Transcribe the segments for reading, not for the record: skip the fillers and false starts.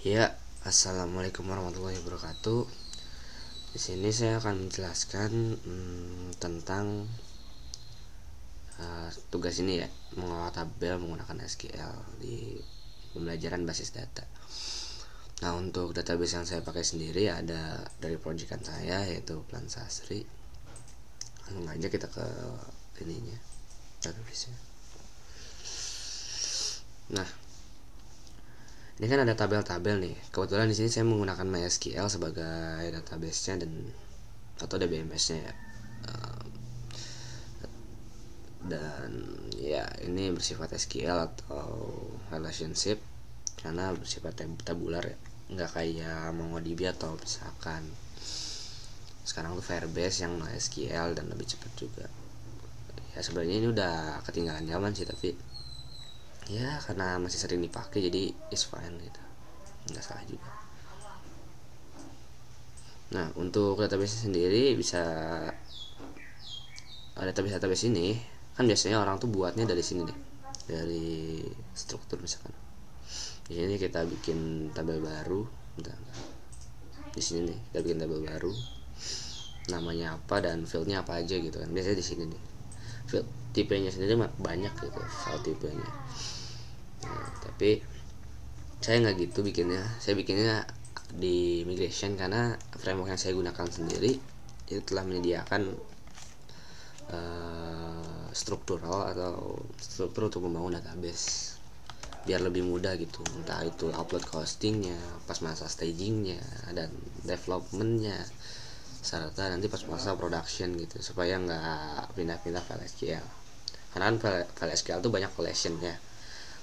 Ya, assalamualaikum warahmatullahi wabarakatuh. Di sini saya akan menjelaskan tentang tugas ini ya, mengolah tabel menggunakan SQL di pembelajaran basis data. Nah, untuk database yang saya pakai sendiri ada dari proyekan saya, yaitu Plan Sasri. Langsung aja kita ke ininya, database-nya. Nah, ini kan ada tabel-tabel nih. Kebetulan di sini saya menggunakan MySQL sebagai database-nya atau DBMS-nya ya. Dan ya, ini bersifat SQL atau relationship karena bersifat tabular ya, nggak kayak MongoDB atau misalkan sekarang tuh Firebase yang SQL dan lebih cepat juga. Ya sebenarnya ini udah ketinggalan zaman sih, tapi ya karena masih sering dipakai jadi is fine gitu, nggak salah juga. Nah, untuk database sendiri bisa database ini kan biasanya orang tuh buatnya dari sini deh, dari struktur misalkan. Di sini kita bikin tabel baru. Bentar. Di sini nih kita bikin tabel baru, namanya apa dan fieldnya apa aja gitu kan. Biasanya di sini nih field tipenya sendiri banyak gitu, file tipenya. Nah, tapi saya nggak gitu bikinnya. Saya bikinnya di migration karena framework yang saya gunakan sendiri itu telah menyediakan struktural atau struktur untuk membangun database biar lebih mudah gitu, entah itu upload ke hostingnya, pas masa stagingnya dan developmentnya, serta nanti pas masa production gitu, supaya nggak pindah-pindah file SQL. Karena kan file SQL tuh banyak collection ya,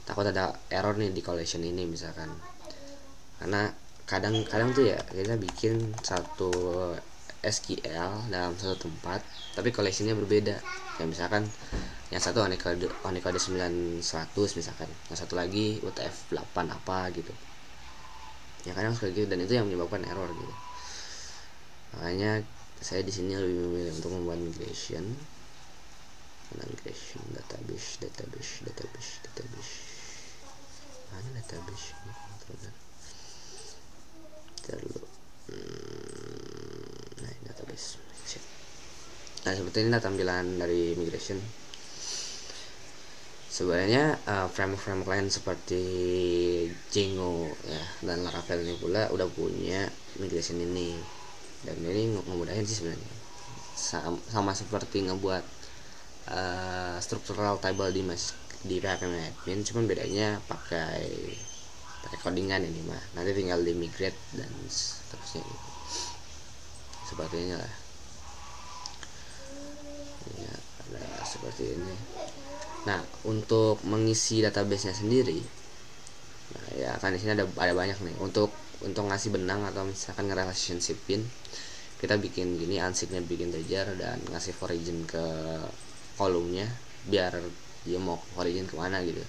takut ada error nih di collection ini misalkan. Karena kadang-kadang tuh ya kita bikin satu SQL dalam satu tempat tapi collectionnya berbeda. Kayak misalkan yang satu Unicode 9100 misalkan, yang satu lagi UTF-8 apa gitu. Ya kadang seperti gitu, dan itu yang menyebabkan error gitu. Makanya saya di sini lebih memilih untuk membuat migration database mana database terlalu database. Nah, seperti ini tampilan dari migration. Sebenarnya framework lain seperti Django ya dan Laravel ini pula udah punya migration ini, dan ini ngemudahin sih sebenarnya. Sama seperti ngebuat structural table di PHP admin, cuman bedanya pakai codingan ini mah. Nanti tinggal di migrate dan seterusnya gitu. Sepertinya lah. Ya, ada seperti ini. Nah, untuk mengisi database-nya sendiri, nah ya kan di sini ada banyak nih. Untuk ngasih benang atau misalkan nge-relationshipin, kita bikin gini, unsignnya bikin integer dan ngasih origin ke kolomnya biar dia mau origin kemana gitu,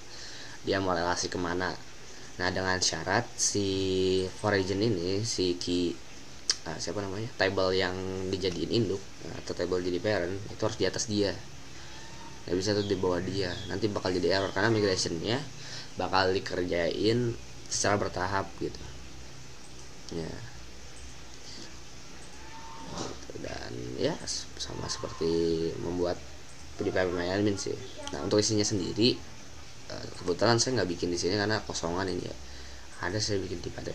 dia mau relasi kemana. Nah, dengan syarat si origin ini, si key siapa namanya, table yang dijadiin induk atau table jadi parent itu harus di atas dia, nggak bisa tuh di bawah dia. Nanti bakal jadi error karena migrationnya bakal dikerjain secara bertahap gitu ya. Dan ya sama seperti membuat di admin sih. Nah, untuk isinya sendiri kebetulan saya nggak bikin di sini karena kosongan ini ya. Ada saya bikin di pada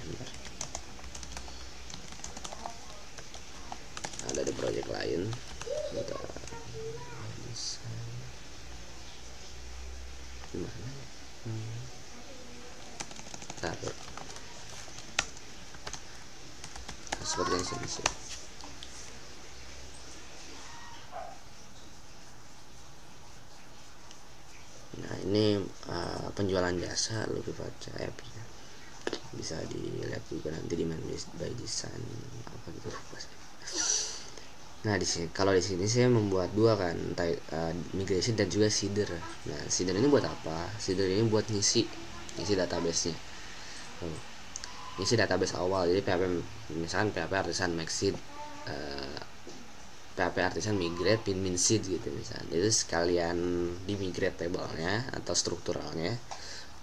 ada di project lain. Bentar. Gimana? Taruh. Seperti yang sini sih. Nah, ini penjualan jasa lebih pada app-nya. Bisa dilihat juga nanti di menu by design apa gitu. Nah, di sini kalau di sini saya membuat dua kan, migration dan juga seeder. Nah, seeder ini buat apa? Seeder ini buat ngisi database-nya. Ngisi database awal. Jadi PHP misalkan PHP Artisan Maxseed, PHP Artisan migrate min seed gitu misalnya. Itu sekalian di migrate tablenya atau strukturalnya,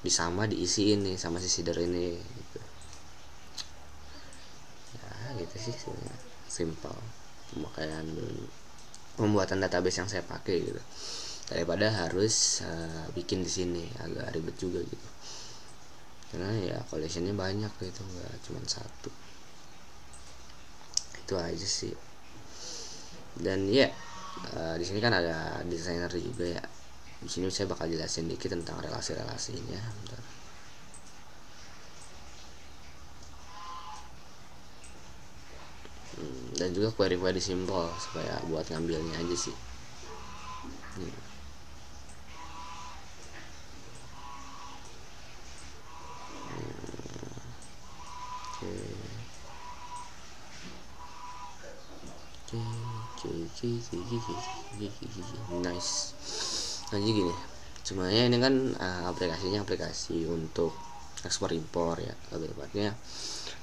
disama diisi ini sama si seeder ini gitu. gitu sih sebenarnya, simple pemakaian pembuatan database yang saya pakai gitu, daripada harus bikin di sini agak ribet juga gitu, karena ya collectionnya banyak gitu, nggak cuma satu. Itu aja sih. Dan ya di sini kan ada desainer juga ya, di sini saya bakal jelasin dikit tentang relasi-relasinya. Bentar. Dan juga query-query simple supaya buat ngambilnya aja sih. Nice. Nah jadi gini, sebenarnya ini kan aplikasinya aplikasi untuk ekspor impor ya, lebih tepatnya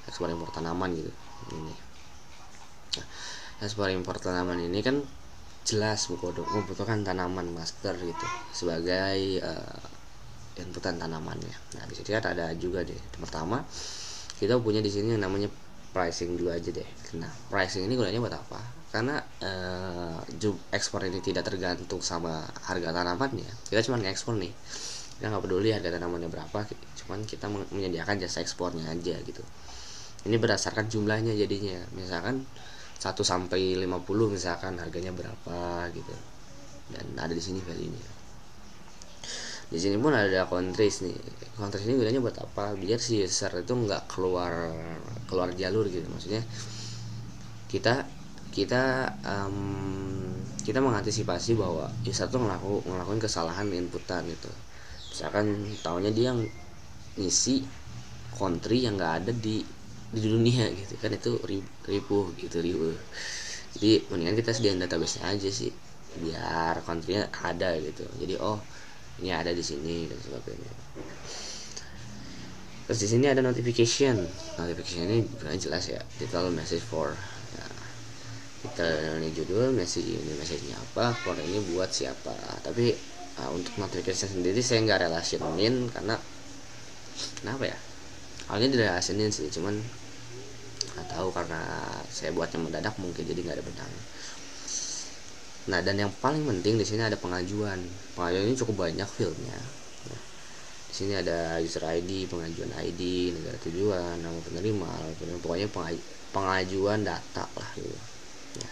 ekspor impor tanaman gitu. Ini nah, ekspor impor tanaman ini kan jelas membutuhkan tanaman master gitu sebagai inputan tanamannya. Nah di sini kan ada juga deh, pertama kita punya di sini yang namanya pricing dulu aja deh. Nah pricing ini gunanya buat apa? Karena ekspor ini tidak tergantung sama harga tanamannya, kita cuma ngekspor nih, kita nggak peduli harga tanamannya berapa, cuman kita menyediakan jasa ekspornya aja gitu. Ini berdasarkan jumlahnya jadinya, misalkan 1 sampai 50 misalkan harganya berapa gitu, dan ada di sini value-nya. Di sini pun ada countries nih. Countries ini gunanya buat apa? Biar si user itu nggak keluar jalur gitu. Maksudnya kita mengantisipasi bahwa user tuh ngelakuin kesalahan inputan gitu. Misalkan tahunya dia yang ngisi country yang nggak ada di dunia gitu kan, itu ribu. Jadi mendingan kita sediain database nya aja sih, biar country-nya ada gitu. Jadi ini ada di sini dan sebagainya. Terus di sini ada notification ini jelas ya, detail message for. Nah, kita ini judul, message-nya apa, for ini buat siapa. Tapi untuk notification sendiri saya nggak relationin karena kenapa ya? Awalnya direlationin sih, cuman nggak tahu karena saya buatnya mendadak mungkin jadi nggak ada benang. Nah dan yang paling penting di sini ada pengajuan ini cukup banyak fieldnya. Nah, di sini ada user ID, pengajuan ID, negara tujuan, nama penerima, pokoknya pengajuan data lah gitu. Ya.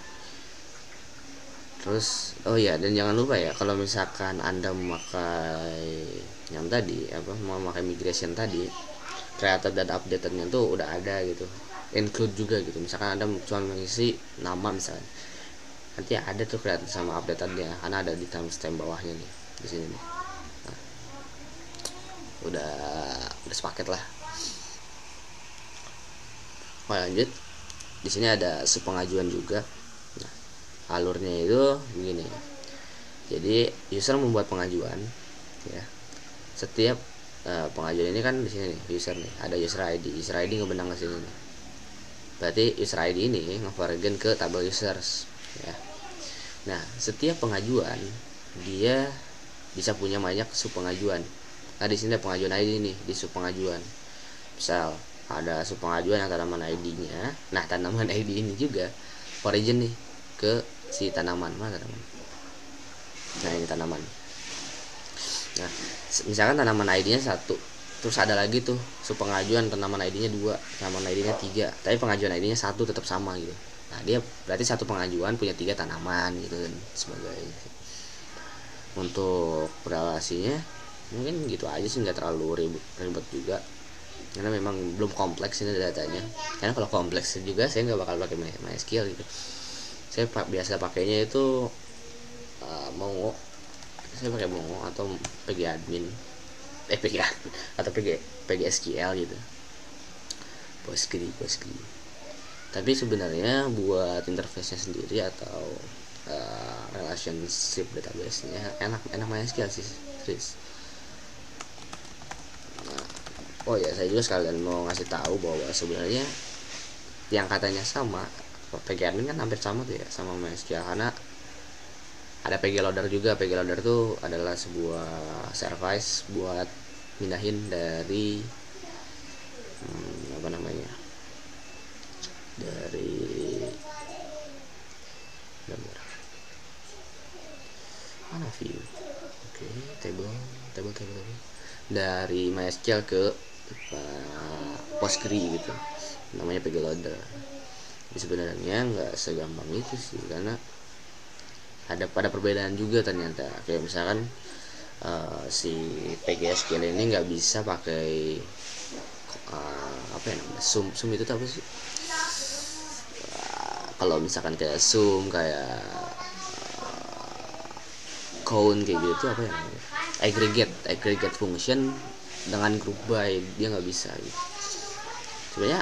Terus dan jangan lupa ya, kalau misalkan Anda memakai yang tadi mau memakai migration tadi, created dan updatednya tuh udah ada gitu, include juga gitu. Misalkan Anda cuma mengisi nama misalnya, nanti ada tuh created sama updated-nya karena ada di timestamp bawahnya nih di sini nih. Nah, udah sepaket lah. Lanjut, di sini ada pengajuan juga. Nah, alurnya itu begini. Jadi user membuat pengajuan ya. Setiap pengajuan ini kan di sini nih user nih, ada user ID ngebenang ke sini nih. Berarti user ID ini nge-forwardin ke tabel users ya. Nah setiap pengajuan dia bisa punya banyak sub pengajuan. Nah di sini ada pengajuan ID nih, di sub pengajuan misal ada sub pengajuan yang tanaman ID-nya. Nah tanaman ID ini juga origin nih ke si tanaman. Mana tanaman? Nah ini tanaman. Nah misalkan tanaman ID-nya 1, terus ada lagi tuh sub pengajuan tanaman ID-nya 2, tanaman ID-nya 3, tapi pengajuan ID-nya 1 tetap sama gitu. Nah dia berarti satu pengajuan punya 3 tanaman gitu dan sebagainya. Untuk relasinya mungkin gitu aja sih, nggak terlalu ribet juga karena memang belum kompleks ini datanya. Karena kalau kompleks juga saya nggak bakal pakai MySQL gitu. Saya biasa pakainya itu Mongo. Saya pakai Mongo atau PGadmin atau PGSQL gitu, Postgre. Tapi sebenarnya buat interface-nya sendiri atau relationship database-nya enak MySQL sih, serius. Nah, ya saya juga sekalian mau ngasih tahu bahwa sebenarnya yang katanya sama PGadmin kan hampir sama tuh ya sama MySQL, karena ada PG Loader juga. PG Loader tuh adalah sebuah service buat mindahin dari dari MySQL ke Postgre gitu, namanya PG Loader. Jadi sebenarnya nggak segampang itu sih, karena ada perbedaan juga ternyata. Kayak misalkan si PGSQL ini nggak bisa pakai apa ya namanya, sum itu apa sih, kalau misalkan kayak sum, kayak count kayak gitu apa ya namanya, aggregate function dengan group by, dia nggak bisa gitu. Sebenarnya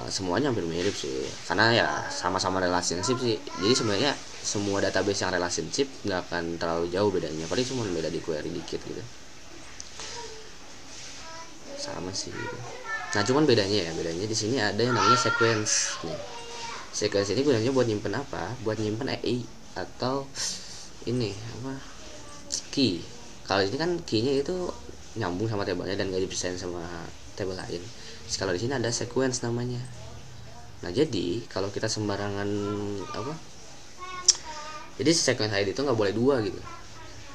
semuanya hampir mirip sih, karena ya sama-sama relationship sih. Jadi sebenarnya semua database yang relationship nggak akan terlalu jauh bedanya, paling cuma beda di query dikit gitu, sama sih gitu. Nah cuman bedanya di sini ada yang namanya sequence nih. Sequence ini gunanya buat nyimpen apa, buat nyimpen AI atau ini apa, key. Kalau ini kan key-nya itu nyambung sama tabelnya dan gak dipisahin sama tabel lain. Kalau di sini ada sequence namanya. Nah jadi kalau kita sembarangan apa, jadi sequence ID itu nggak boleh dua gitu.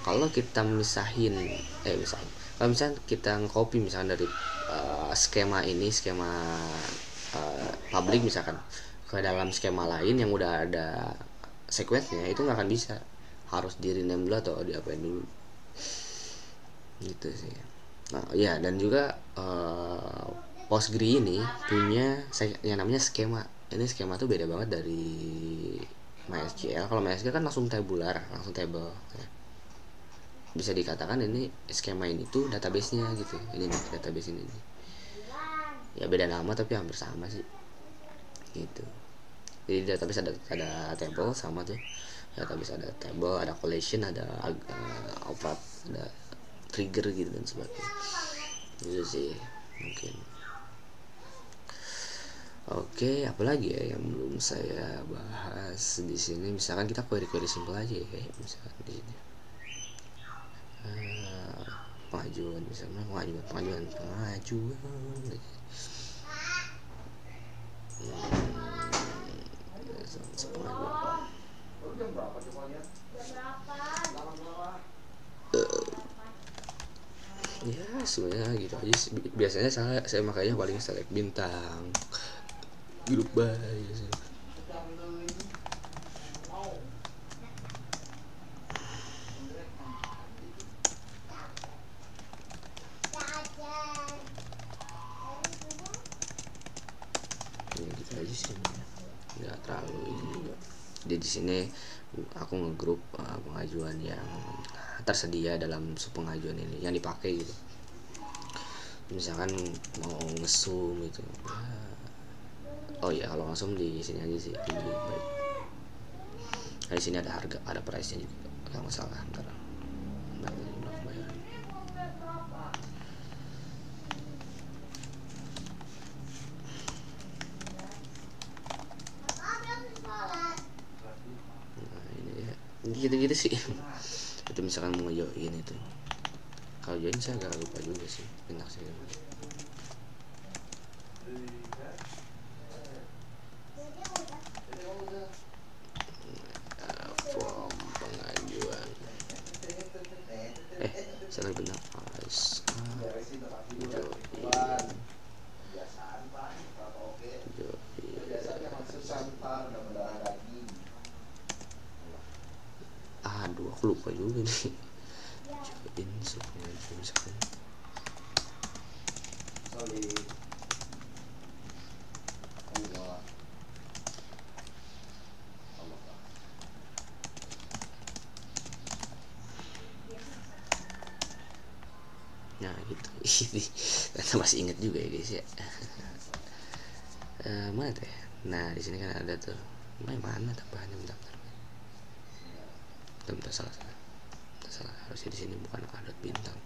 Kalau kita misahin kalau misalnya kita copy misalkan dari skema ini, skema public misalkan, ke dalam skema lain yang udah ada sequence-nya, itu nggak akan bisa, harus di rename dulu atau diapain dulu gitu sih. Nah ya, dan juga Postgre ini punya yang namanya skema. Ini skema tuh beda banget dari MySQL. Kalau MySQL kan langsung tabular, langsung table ya. Bisa dikatakan ini skema ini tuh database-nya gitu. Ini nih database ini nih. Ya beda nama tapi hampir sama sih gitu. Jadi database ada table sama tuh. Database ada table, ada collection, ada operat, ada trigger gitu dan sebagainya. Itu sih mungkin. Oke, apalagi ya yang belum saya bahas di sini? Misalkan kita query simple aja ya, misalkan di sini. Pengajuan, misalnya pengajuan. Ya sebenarnya gitu aja sih. Biasanya saya makanya paling select bintang, grup by gitu. Ya gitu aja sih, nggak terlalu ini juga. Jadi di sini aku ngegrup pengajuan yang tersedia dalam pengajuan ini yang dipakai gitu. Misalkan mau ngesum gitu. Oh ya, kalau ngesum di sini aja sih, di baik. Nah, di sini ada harga, ada price-nya juga. Kalau nggak salah, ntar bayaran. Nah, ini ya. Gitu-gitu sih. Itu misalkan mau join itu. Kalau join saya agak lupa juga sih, enak sih. Form pengajuan. Salah benar. Aduh, aku lupa juga nih. Join pengajuan misalkan. Nah gitu. Ternyata masih inget juga ya guys ya. Mana teh? Nah di sini kan ada tuh. Mana tambahannya, bentar. Salah. Harusnya di sini bukan A dot bintang.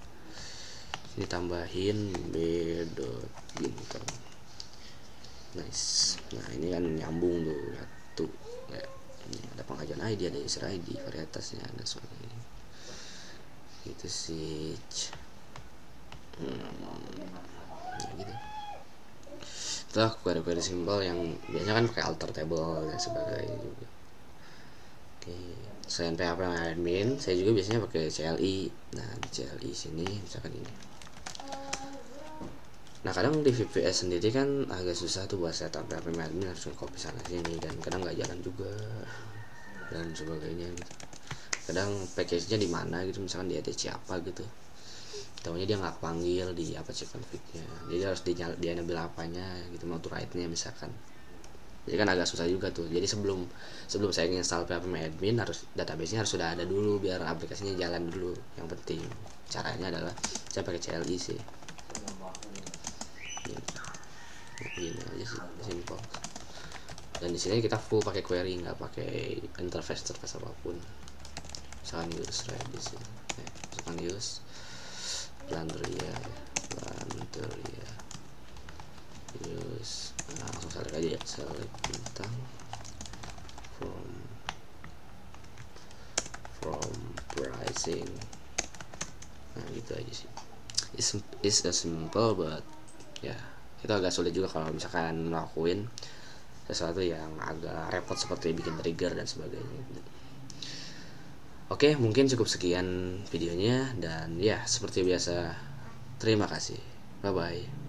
Ini tambahin B dot bintang. Nice. Nah ini kan nyambung tuh. Ya. Ini ada pengajuan ID, ada user ID, varietasnya dan sebagainya. Itu sih. Nah, gitu. Setelah query simple yang biasanya kan pakai alter table dan sebagainya juga. Oke. Selain PHP admin, saya juga biasanya pakai CLI. Nah, di CLI sini misalkan ini. Nah, kadang di VPS sendiri kan agak susah tuh buat setup PHP admin, harus copy sana sini dan kadang nggak jalan juga dan sebagainya gitu. Kadang package-nya di mana gitu, misalkan di etc apa gitu. Tahunya dia nggak panggil di Apache config-nya. Jadi harus di enable apanya gitu, mau to write-nya misalkan. Jadi kan agak susah juga tuh. Jadi sebelum saya install PHP admin, harus database-nya harus sudah ada dulu biar aplikasinya jalan dulu. Yang penting caranya adalah saya pakai CLI sih. Gini aja sih, simple. Dan di sini kita full pakai query, nggak pakai interface apapun. Misalkan use Redis, misalkan use Planteria, use, nah, langsung select aja ya, select tentang from pricing. Nah gitu aja sih. It's a simple but ya itu agak sulit juga kalau misalkan ngelakuin sesuatu yang agak repot seperti bikin trigger dan sebagainya. Oke, mungkin cukup sekian videonya dan ya seperti biasa terima kasih. Bye bye.